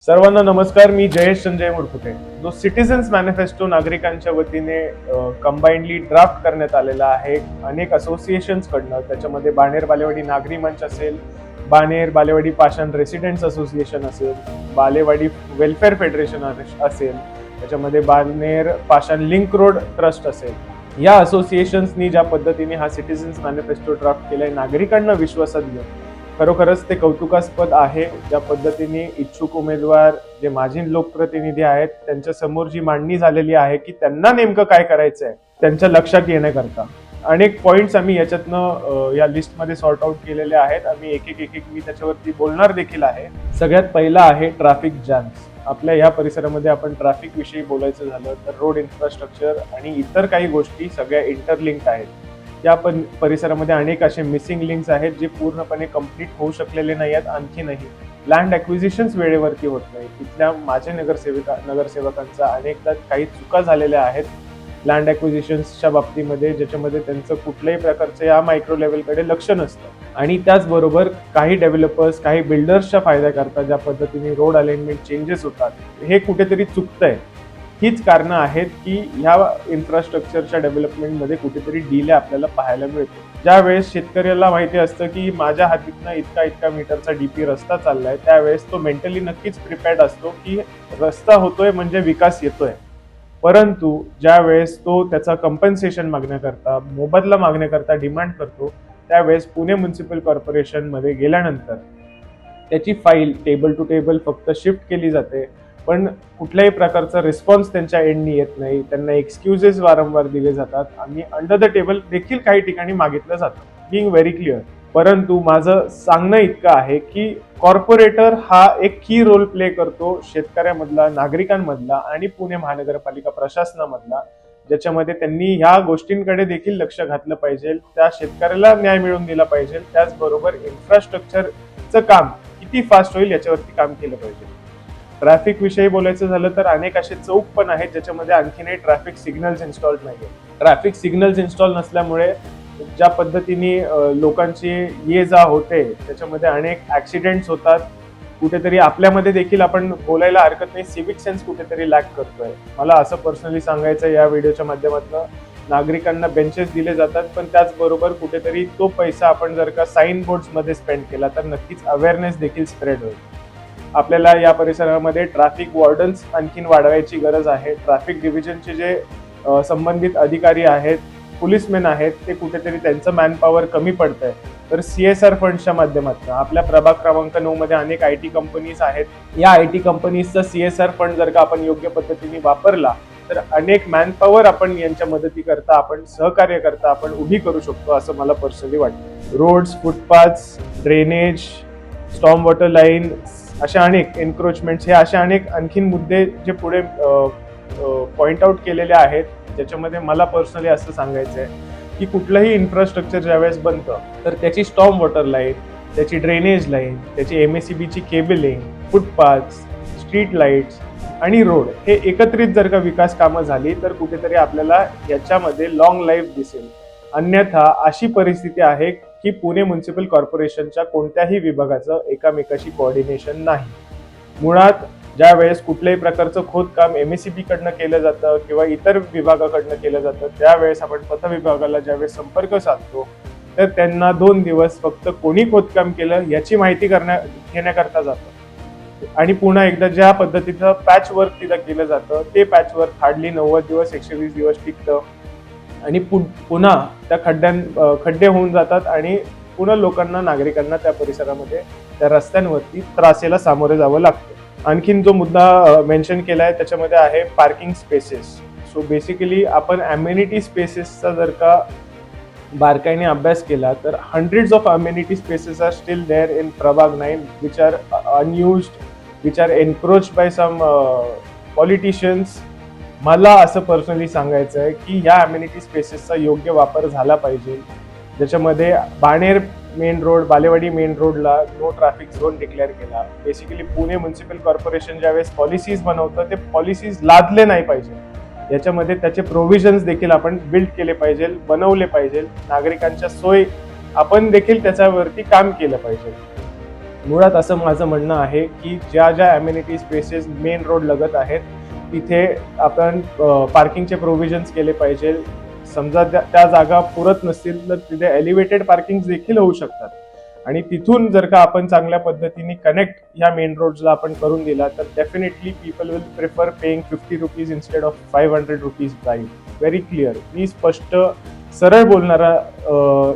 सर्वांना नमस्कार. मी जयेश संजय मुडकुटे. जो सिटीजन्स मॅनिफेस्टो नागरिकांच्या वतीने कंबाइंडली ड्राफ्ट करण्यात आलेला आहे अनेक असोसिएशन्स कडनं. त्याच्यामध्ये बाणेर बालेवाडी नागरी मंच असेल, बाणेर बालेवाडी पाषाण रेसिडेंट्स असोसिएशन असेल, बालेवाडी वेलफेअर फेडरेशन असेल, त्याच्यामध्ये बाणेर पाषाण लिंक रोड ट्रस्ट असेल. या असोसिएशन्सनी ज्या पद्धतीने हा सिटीजन्स मॅनिफेस्टो ड्राफ्ट केलाय नागरिकांना विश्वासात घेऊन, खरोखरच ते कौतुकास्पद आहे. ज्या पद्धतीने इच्छुक उमेदवार जे माजी लोकप्रतिनिधी आहेत त्यांच्या समोर जी मांडणी झालेली आहे की त्यांना नेमकं काय करायचं आहे त्यांच्या लक्षात येण्याकरता अनेक पॉइंट्स आम्ही याच्यातनं या लिस्टमध्ये सॉर्ट आउट केलेले आहेत. आम्ही एक एक मी त्याच्यावरती बोलणार देखील आहे. सगळ्यात पहिला आहे ट्रॅफिक जॅम्स. आपल्या या परिसरामध्ये आपण ट्रॅफिक विषयी बोलायचं झालं तर रोड इन्फ्रास्ट्रक्चर आणि इतर काही गोष्टी सगळ्या इंटरलिंक्ड आहेत. या परिसरामध्ये अनेक असे मिसिंग लिंक्स आहेत जे पूर्णपणे कंप्लीट होऊ शकलेले नाही आहेत. आणखीनही लँड ॲक्विजिशन्स वेळेवरती होत नाही. तिथल्या माझे नगरसेवकांचा अनेकदा काही चुका झालेल्या आहेत लँड ॲक्विजिशन्सच्या बाबतीमध्ये, ज्याच्यामध्ये त्यांचं कुठल्याही प्रकारचं या मायक्रो लेवलकडे लक्ष नसतं. आणि त्याचबरोबर काही डेव्हलपर्स काही बिल्डर्सच्या फायद्याकरता ज्या पद्धतीने रोड अलाइनमेंट चेंजेस होतात हे कुठेतरी चुकतंय. हीच कारणं आहेत की ह्या इन्फ्रास्ट्रक्चरच्या डेव्हलपमेंटमध्ये कुठेतरी डिले आपल्याला पाहायला मिळतो. ज्यावेळेस शेतकऱ्याला माहिती असतं की माझ्या हातीतनं इतका मीटरचा डीपी रस्ता चाललाय, त्यावेळेस तो मेंटली नक्कीच प्रिपेअर्ड असतो की रस्ता होतोय म्हणजे विकास येतोय. परंतु ज्यावेळेस तो त्याचा कंपन्सेशन मागण्याकरता मोबदला मागण्याकरता डिमांड करतो, त्यावेळेस पुणे म्युनिसिपल कॉर्पोरेशनमध्ये गेल्यानंतर त्याची फाईल टेबल टू टेबल फक्त शिफ्ट केली जाते, पण कुठल्याही प्रकारचा रिस्पॉन्स त्यांच्या एंडनी येत नाही. त्यांना एक्सक्युजेस वारंवार दिले जातात. आम्ही अंडर द टेबल देखील काही ठिकाणी मागितलं जातं, बिंग व्हेरी क्लिअर. परंतु माझं सांगणं इतकं आहे की कॉर्पोरेटर हा एक की रोल प्ले करतो शेतकऱ्यामधला, नागरिकांमधला आणि पुणे महानगरपालिका प्रशासनामधला, ज्याच्यामध्ये त्यांनी ह्या गोष्टींकडे देखील लक्ष घातलं पाहिजे. त्या शेतकऱ्याला न्याय मिळवून दिला पाहिजे. त्याचबरोबर इन्फ्रास्ट्रक्चरचं काम किती फास्ट होईल याच्यावरती काम केलं पाहिजे. ट्रॅफिक विषयी बोलायचं झालं तर अनेक असे चौक पण आहेत ज्याच्यामध्ये आणखीनही ट्रॅफिक सिग्नल्स इन्स्टॉल नाहीये. ट्रॅफिक सिग्नल्स इन्स्टॉल नसल्यामुळे ज्या पद्धतीने लोकांची ये जा होते त्याच्यामध्ये अनेक ऍक्सिडेंट्स होतात. कुठेतरी आपल्यामध्ये देखील आपण बोलायला हरकत नाही, सिव्हिक सेन्स कुठेतरी लॅक करतोय. मला असं पर्सनली सांगायचं या व्हिडिओच्या माध्यमातून, नागरिकांना बेंचेस दिले जातात पण त्याचबरोबर कुठेतरी तो पैसा आपण जर का साईन बोर्ड्समध्ये स्पेंड केला तर नक्कीच अवेअरनेस देखील स्प्रेड होईल. आपल्याला या परिसरामध्ये ट्रॅफिक वॉर्डन्स आणखीन वाढवायची गरज आहे. ट्रॅफिक डिव्हिजनचे जे संबंधित अधिकारी आहेत, पोलीसमॅन आहेत, ते कुठेतरी त्यांचं मॅनपॉवर कमी पडतंय. तर CSR फंड्सच्या माध्यमातून आपल्या प्रभाग क्रमांक 9 मध्ये अनेक IT कंपनीज आहेत. या IT कंपनीजचा CSR फंड जर का आपण योग्य पद्धतीने वापरला तर अनेक मॅनपॉवर आपण यांच्या मदतीकरता, आपण सहकार्य करता आपण उभी करू शकतो असं मला पर्सनली वाटतं. Roads, footpaths, drainage, storm water line, अशा अनेक एन्क्रोचमेंट्स, हे अशा अनेक आणखीन मुद्दे जे पुढे पॉइंट आउट केलेले आहेत, ज्याच्यामध्ये मला पर्सनली असं सांगायचं आहे की कुठलंही इन्फ्रास्ट्रक्चर ज्यावेळेस बनतं तर त्याची स्टॉर्म वॉटर लाईन, त्याची ड्रेनेज लाईन, त्याची MSEBची केबलिंग, फुटपाथ्स, स्ट्रीट लाईट्स आणि रोड हे एकत्रित जर का विकास कामं झाली तर कुठेतरी आपल्याला याच्यामध्ये लॉंग लाईफ दिसेल. अन्यथा अशी परिस्थिती आहे की पुणे म्युनिसिपल कॉर्पोरेशनच्या कोणत्याही विभागाचं एकामेकाशी कोऑर्डिनेशन नाही. मुळात ज्या वेळेस कुठल्याही प्रकारचं खोदकाम MSEB कडनं केलं जातं किंवा इतर विभागाकडनं केलं जातं, त्यावेळेस आपण पथ विभागाला ज्यावेळेस संपर्क साधतो तर त्यांना 2 दिवस फक्त कोणी खोदकाम केलं याची माहिती घेण्याकरता जातं. आणि पुन्हा एकदा ज्या पद्धतीचं पॅच वर्क तिथं केलं जातं ते पॅच वर्क हार्डली 90 दिवस 120 दिवस टिकतं आणि पुन्हा त्या खड्डे होऊन जातात आणि पुन्हा लोकांना, नागरिकांना त्या परिसरामध्ये, त्या रस्त्यांवरती त्रासेला सामोरे जावं लागतं. आणखीन जो मुद्दा मेन्शन केलाय त्याच्यामध्ये आहे पार्किंग स्पेसेस. सो बेसिकली आपण अम्युनिटी स्पेसेसचा जर का बारकाईने अभ्यास केला तर hundreds of amenity spaces are still there in प्रभाग 9 which are unused, which are encroached by some politicians. मला असं पर्सनली सांगायचं आहे की ह्या अम्युनिटी स्पेसेसचा योग्य वापर झाला पाहिजे, ज्याच्यामध्ये Baner main road, Balewadi main रोडला नो ट्रॅफिक झोन डिक्लेअर केला. बेसिकली पुणे म्युनिसिपल कॉर्पोरेशन ज्यावेळेस पॉलिसीज बनवतं ते पॉलिसीज लादले नाही पाहिजे, याच्यामध्ये त्याचे प्रोव्हिजन्स देखील आपण बिल्ड केले पाहिजे, बनवले पाहिजे. नागरिकांच्या सोय आपण देखील त्याच्यावरती काम केलं पाहिजे. मुळात असं माझं म्हणणं आहे की ज्या ज्या अम्युनिटी स्पेसेस मेन रोड लगत आहेत तिथे आपण पार्किंगचे प्रोव्हिजन्स केले पाहिजे. समजा त्या जागा पुरत नसतील तर तिथे एलिव्हेटेड पार्किंग देखील होऊ शकतात. आणि तिथून जर का आपण चांगल्या पद्धतीने कनेक्ट या मेन रोड्सला आपण करून दिला तर definitely people will prefer paying 50 rupees instead of 500 rupees drive. Very clear. मी स्पष्ट सरळ बोलणारा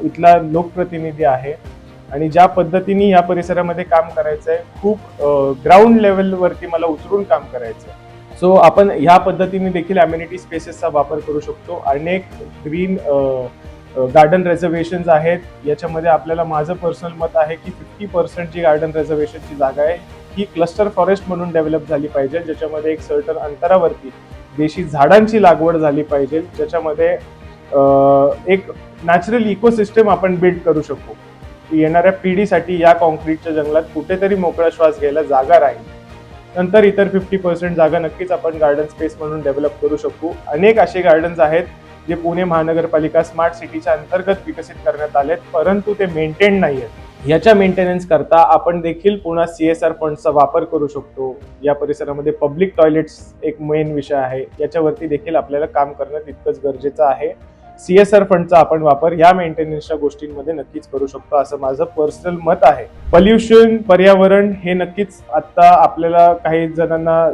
इथला लोकप्रतिनिधी आहे आणि ज्या पद्धतीने या परिसरामध्ये काम करायचं आहे, खूप ग्राउंड लेवलवरती मला उतरून काम करायचं आहे. सो आपण ह्या पद्धतीने देखील अम्युनिटी स्पेसेसचा वापर करू शकतो. अनेक ग्रीन गार्डन रिझर्वेशन्स आहेत. याच्यामध्ये आपल्याला माझं पर्सनल मत आहे की 50% जी गार्डन रिझर्वेशनची जागा आहे ही क्लस्टर फॉरेस्ट म्हणून डेव्हलप झाली पाहिजे, ज्याच्यामध्ये एक सर्टन अंतरावरती देशी झाडांची लागवड झाली पाहिजे, ज्याच्यामध्ये एक नॅचरल इकोसिस्टम आपण बिल्ड करू शकू. येणाऱ्या पिढीसाठी या कॉन्क्रीटच्या जंगलात कुठेतरी मोकळा श्वास घ्यायला जागा राहील. नंतर इतर 50% जागा नक्कीच आपण गार्डन स्पेस म्हणून डेव्हलप करू शकू. अनेक असे गार्डन्स आहेत जे पुणे महानगरपालिका स्मार्ट सिटीच्या अंतर्गत विकसित करण्यात आलेत, परंतु ते मेंटेन नाही आहेत. याच्या मेंटेनन्स करता आपण देखील पुन्हा CSR फंडचा वापर करू शकतो. या परिसरामध्ये पब्लिक टॉयलेट्स एक मेन विषय आहे, याच्यावरती देखील आपल्याला काम करणं तितकंच गरजेचं आहे. CSR फंडचा आपण वापर या मेंटेनन्सच्या गोष्टींमध्ये नक्कीच करू शकतो, असं माझं पर्सनल मत आहे. पोल्युशन, पर्यावरण हे नक्कीच आता आपल्याला काही जणांना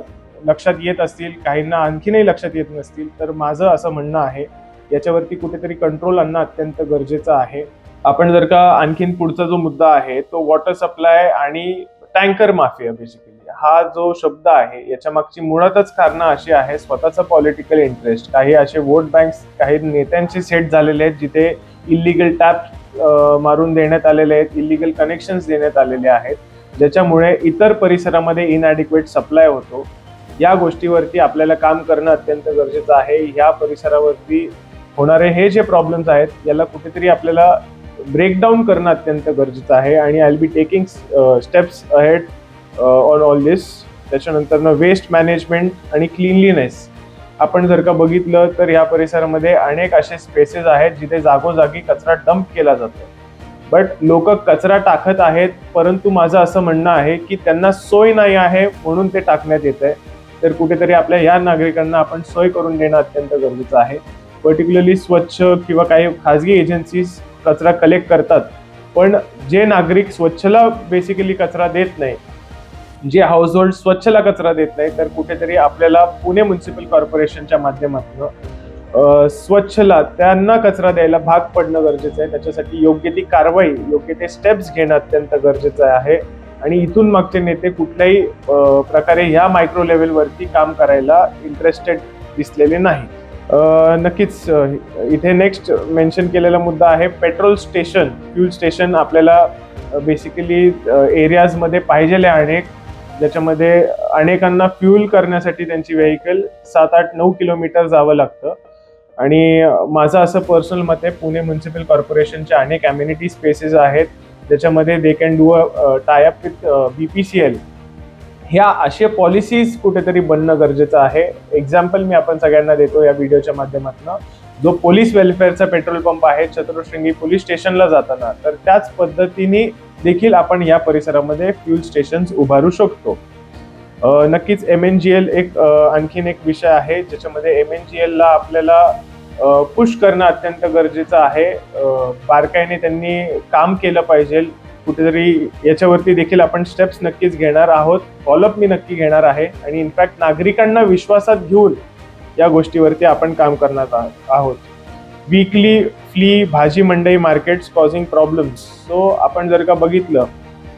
लक्षात येत असतील, काहींना आणखीनही लक्षात येत नसतील, तर माझं असं म्हणणं आहे याच्यावरती कुठेतरी कंट्रोल आणणं अत्यंत गरजेचं आहे. आपण जर का आणखीन पुढचा जो मुद्दा आहे तो वॉटर सप्लाय आणि टँकर माफिया, बेसिकली हा जो शब्द आहे याच्या मागची मुळातच कारणं अशी आहे स्वतःचा पॉलिटिकल इंटरेस्ट. काही असे वोट बँक्स काही नेत्यांचे सेट झालेले आहेत जिथे इलिगल टॅप मारून देण्यात आलेले आहेत, इलिगल कनेक्शन्स देण्यात आलेले आहेत, ज्याच्यामुळे इतर परिसरामध्ये इनॲडिक्वेट सप्लाय होतो. या गोष्टीवरती आपल्याला काम करणं अत्यंत गरजेचं आहे. ह्या परिसरावरती होणारे हे जे प्रॉब्लेम्स आहेत याला कुठेतरी आपल्याला ब्रेकडाऊन करणं अत्यंत गरजेचं आहे आणि I will be taking steps ahead on all this. त्याच्यानंतर वेस्ट मॅनेजमेंट आणि क्लीनलीनेस आपण जर का बघितलं तर या परिसरामध्ये अनेक असे स्पेसेस आहेत जिथे जागोजागी कचरा डंप केला जातो, बट लोक कचरा टाकत आहेत, परंतु माझं असं म्हणणं आहे की त्यांना सोय नाही आहे म्हणून ते टाकण्यात येत आहे. तर कुठेतरी आपल्या या नागरिकांना आपण सोय करून देणं अत्यंत गरजेचं आहे. पर्टिक्युलरली स्वच्छ किंवा काही खाजगी एजन्सीज कचरा कलेक्ट करतात, पण जे नागरिक स्वच्छला बेसिकली कचरा देत नाही, जे हाऊस होल्ड स्वच्छला कचरा देत नाही, तर कुठेतरी आपल्याला पुणे म्युनिसिपल कॉर्पोरेशनच्या माध्यमातून स्वच्छला त्यांना कचरा द्यायला भाग पडणं गरजेचं आहे. त्याच्यासाठी योग्य ती कारवाई, योग्य ते स्टेप्स घेणं अत्यंत गरजेचं आहे. आणि इथून मागचे नेते कुठल्याही प्रकारे ह्या मायक्रो लेवलवरती काम करायला इंटरेस्टेड दिसलेले नाही. नक्कीच इथे नेक्स्ट मेन्शन केलेला मुद्दा आहे पेट्रोल स्टेशन, फ्यूल स्टेशन. आपल्याला बेसिकली एरियाजमध्ये पाहिजेले अनेक, ज्याच्यामध्ये अनेकांना फ्यूल करण्यासाठी त्यांची व्हेकल 7-8-9 किलोमीटर जावं लागतं. आणि माझं असं पर्सनल मत आहे पुणे म्युनिसिपल कॉर्पोरेशनच्या अनेक अम्युनिटी स्पेसेस आहेत ज्याच्यामध्ये they can do a tie up with BPCL. ह्या असे पॉलिसीज कुठेतरी बनणं गरजेचं आहे. एक्झाम्पल मी आपण सगळ्यांना देतो या व्हिडिओच्या माध्यमातून. जो पोलीस वेलफेअरचा पेट्रोल पंप आहे चतुरशृंगी पोलीस स्टेशनला जाताना, तर त्याच पद्धतीने देखील आपण या परिसरामध्ये फ्यूल स्टेशन्स उभारू शकतो. नक्कीच MNGL एक आणखीन एक विषय आहे ज्याच्यामध्ये MNGL ला आपल्याला पुश करणं अत्यंत गरजेचं आहे. बारकाईने त्यांनी काम केलं पाहिजे. कुठेतरी याच्यावरती देखील आपण स्टेप्स नक्कीच घेणार आहोत, फॉलोअप मी नक्की घेणार आहे. आणि इनफॅक्ट नागरिकांना विश्वासात घेऊन या गोष्टीवरती आपण काम करणार आहोत. वीकली फ्ली भाजी मंडई मार्केट्स कॉझिंग प्रॉब्लेम्स. सो आपण जर का बघितलं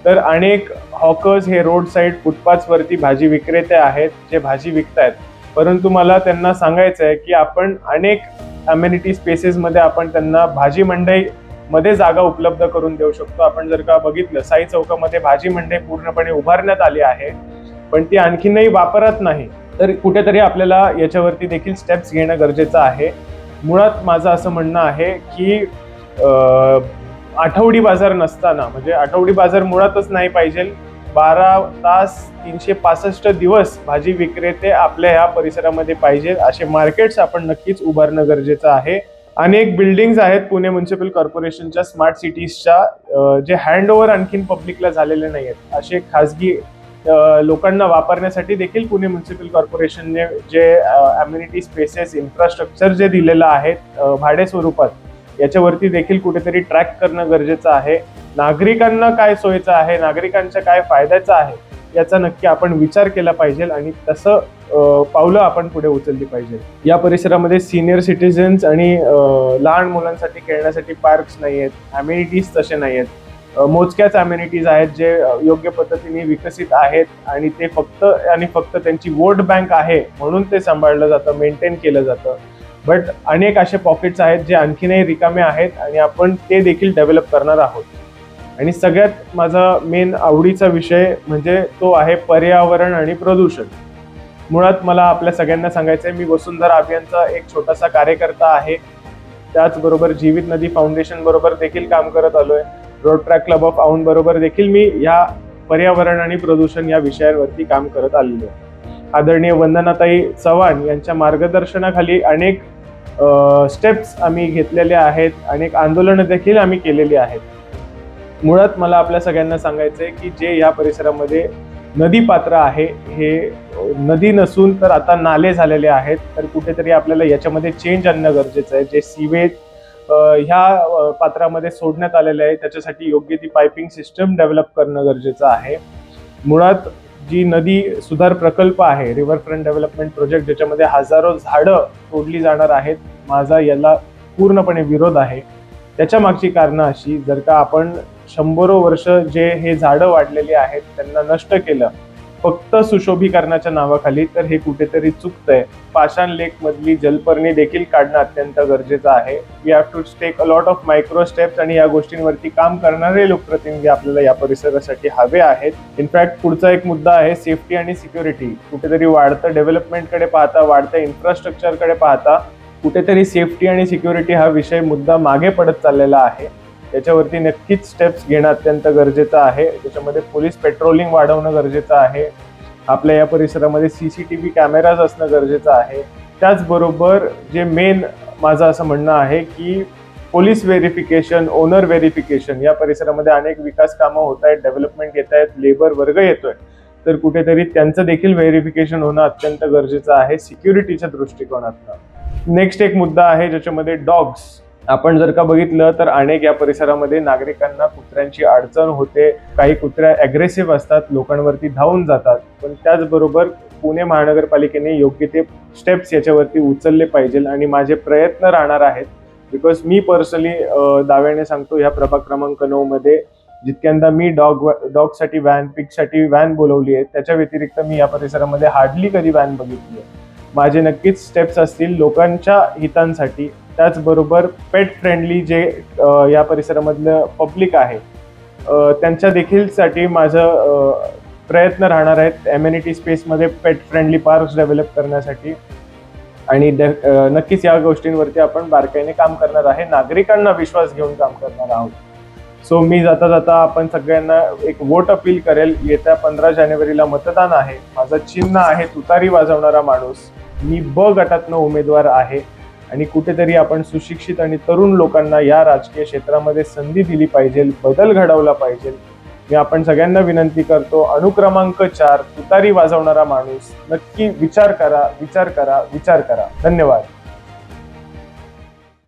तर अनेक हॉकर्स हे रोड साईड फुटपाथवरती भाजी विक्रेते आहेत जे भाजी विकतायत, परंतु मला त्यांना सांगायचं आहे की आपण अनेक अम्युनिटी स्पेसेसमध्ये आपण त्यांना भाजी मंडई मध्ये जागा उपलब्ध करून देऊ शकतो. आपण जर का बघितलं साई चौकामध्ये भाजी मंडई पूर्णपणे उभारण्यात आली आहे, पण ती आणखीनही वापरत नाही. तर कुठेतरी आपल्याला याच्यावरती देखील स्टेप्स घेणं गरजेचं आहे. मुळात माझं असं म्हणणं आहे की आठवडी बाजार नसताना, म्हणजे आठवडी बाजार मुळातच नाही पाहिजे, 12 तास 365 दिवस भाजी विक्रेते आपल्या ह्या परिसरामध्ये पाहिजे असे मार्केट्स आपण नक्कीच उभारणं गरजेचं आहे. अनेक बिल्डिंग्स आहेत पुणे म्युन्सिपल कॉर्पोरेशनच्या स्मार्ट सिटीजच्या जे हँडओव्हर आणखीन पब्लिकला झालेले नाही आहेत. असे खासगी लोकांना वापरण्यासाठी देखील पुणे म्युन्सिपल कॉर्पोरेशनने जे अम्युनिटी स्पेसेस इन्फ्रास्ट्रक्चर जे दिलेलं आहे भाडे स्वरूपात, याच्यावरती देखील कुठेतरी ट्रॅक करणं गरजेचं आहे. नागरिकांना काय सोयीचं आहे, नागरिकांच्या काय फायद्याचं आहे, याचा नक्की आपण विचार केला पाहिजे आणि तसं पावलं आपण पुढे उचलली पाहिजे. या परिसरामध्ये सिनियर सिटीजन्स आणि लहान मुलांसाठी खेळण्यासाठी पार्क्स नाही आहेत, अम्युनिटीज तसे नाही आहेत. मोजक्याच अम्युनिटीज आहेत जे योग्य पद्धतीने विकसित आहेत आणि ते फक्त त्यांची वोट बँक आहे म्हणून ते सांभाळलं जातं, मेंटेन केलं जातं. बट अनेक असे पॉकेट्स आहेत जे आणखीनही रिकामे आहेत आणि आपण ते देखील डेव्हलप करणार आहोत. आणि सगळ्यात माझा मेन आवडीचा विषय म्हणजे तो आहे पर्यावरण आणि प्रदूषण. मुळात मला आपल्या सगळ्यांना सांगायचं आहे, मी वसुंधरा अभियानचा एक छोटासा कार्यकर्ता आहे. त्याचबरोबर जीवित नदी फाउंडेशन बरोबर देखील काम करत आलोय. Road track club of Aundh बरोबर देखील मी या पर्यावरण आणि प्रदूषण या विषयांवरती काम करत आलेलो आहे. आदरणीय वंदनाताई चव्हाण यांच्या मार्गदर्शनाखाली अनेक स्टेप्स आम्ही घेतलेले आहेत, अनेक आंदोलनं देखील आम्ही केलेली आहेत. मुळात मला आपल्या सगळ्यांना सांगायचंय की जे या परिसरामध्ये नदी पात्र आहे हे नदी नसून तर आता नाले झालेले आहेत. तर कुठेतरी आपल्याला याच्यामध्ये चेंज आणणं गरजेचं आहे. जे सीवेज ह्या पात्रामध्ये सोडण्यात आलेले आहे त्याच्यासाठी योग्य ती पायपिंग सिस्टम डेव्हलप करणं गरजेचं आहे. मुळात जी नदी सुधार प्रकल्प आहे, रिव्हरफ्रंट डेव्हलपमेंट प्रोजेक्ट, ज्याच्यामध्ये हजारो झाडं तोडली जाणार आहेत, माझा याला पूर्णपणे विरोध आहे. त्याच्या मागची कारणं अशी, जर का आपण 100 वर्ष जे हे झाडं वाढलेली आहेत त्यांना नष्ट केलं फक्त सुशोभीकरणाच्या नावाखाली, तर हे कुठेतरी चुकतंय. पाषाण लेक मधली जलपर्णी देखील काढणं अत्यंत गरजेचं आहे. We have to take a lot of micro steps आणि या गोष्टींवरती काम करणारे लोकप्रतिनिधी आपल्याला या परिसरासाठी हवे आहेत. इनफॅक्ट पुढचा एक मुद्दा आहे सेफ्टी आणि सिक्युरिटी. कुठेतरी वाढतं डेव्हलपमेंटकडे पाहता, वाढत्या इन्फ्रास्ट्रक्चरकडे पाहता कुठेतरी सेफ्टी आणि सिक्युरिटी हा विषय मुद्दा मागे पडत चाललेला आहे. त्याच्यावरती नक्कीच स्टेप्स घेणं अत्यंत गरजेचं आहे. त्याच्यामध्ये पोलीस पेट्रोलिंग वाढवणं गरजेचं आहे. आपल्या या परिसरामध्ये CCTV कॅमेराज असणं गरजेचं आहे. त्याचबरोबर जे मेन माझं असं म्हणणं आहे की पोलीस व्हेरिफिकेशन, ओनर व्हेरिफिकेशन, या परिसरामध्ये अनेक विकास कामं होत आहेत, डेव्हलपमेंट येत आहेत, लेबर वर्ग येतोय, तर कुठेतरी त्यांचं देखील व्हेरिफिकेशन होणं अत्यंत गरजेचं आहे सिक्युरिटीच्या दृष्टिकोनातून. नेक्स्ट एक मुद्दा आहे ज्याच्यामध्ये डॉग्स. आपण जर का बघितलं तर अनेक या परिसरामध्ये नागरिकांना कुत्र्यांची अडचण होते. काही कुत्र्या अग्रेसिव्ह असतात, लोकांवरती धावून जातात. पण त्याचबरोबर पुणे महानगरपालिकेने योग्य ते स्टेप्स याच्यावरती उचलले पाहिजे आणि माझे प्रयत्न राहणार आहेत. बिकॉज मी पर्सनली दाव्याने सांगतो, ह्या प्रभाग क्रमांक 9 मध्ये जितक्यांदा मी डॉगसाठी व्हॅन, पिगसाठी व्हॅन बोलवली आहे, त्याच्या व्यतिरिक्त मी या परिसरामध्ये हार्डली कधी व्हॅन बघितली आहे. माझे नक्कीच स्टेप्स असतील लोकांच्या हितांसाठी. त्याचबरोबर पेट फ्रेंडली जे या परिसरामधलं पब्लिक आहे त्यांच्या देखील साठी माझं प्रयत्न राहणार आहेत एम्युनिटी स्पेसमध्ये पेट फ्रेंडली पार्क्स डेव्हलप करण्यासाठी. आणि नक्कीच या गोष्टींवरती आपण बारकाईने काम करणार आहे, नागरिकांना विश्वास घेऊन काम करणार आहोत. सो मी जाता जाता आपण सगळ्यांना एक वोट अपील करेल. येत्या 15 जानेवारीला मतदान आहे. माझं चिन्ह आहे तुतारी वाजवणारा माणूस. मी ब गटातनं उमेदवार आहे आणि कुठेतरी आपण सुशिक्षित आणि तरुण लोकांना या राजकीय क्षेत्रामध्ये संधी दिली पाहिजे, बदल घडवला पाहिजे. मी आपण सगळ्यांना विनंती करतो, अनुक्रमांक 4 तुतारी वाजवणारा माणूस नक्की विचार करा, विचार करा, विचार करा. धन्यवाद.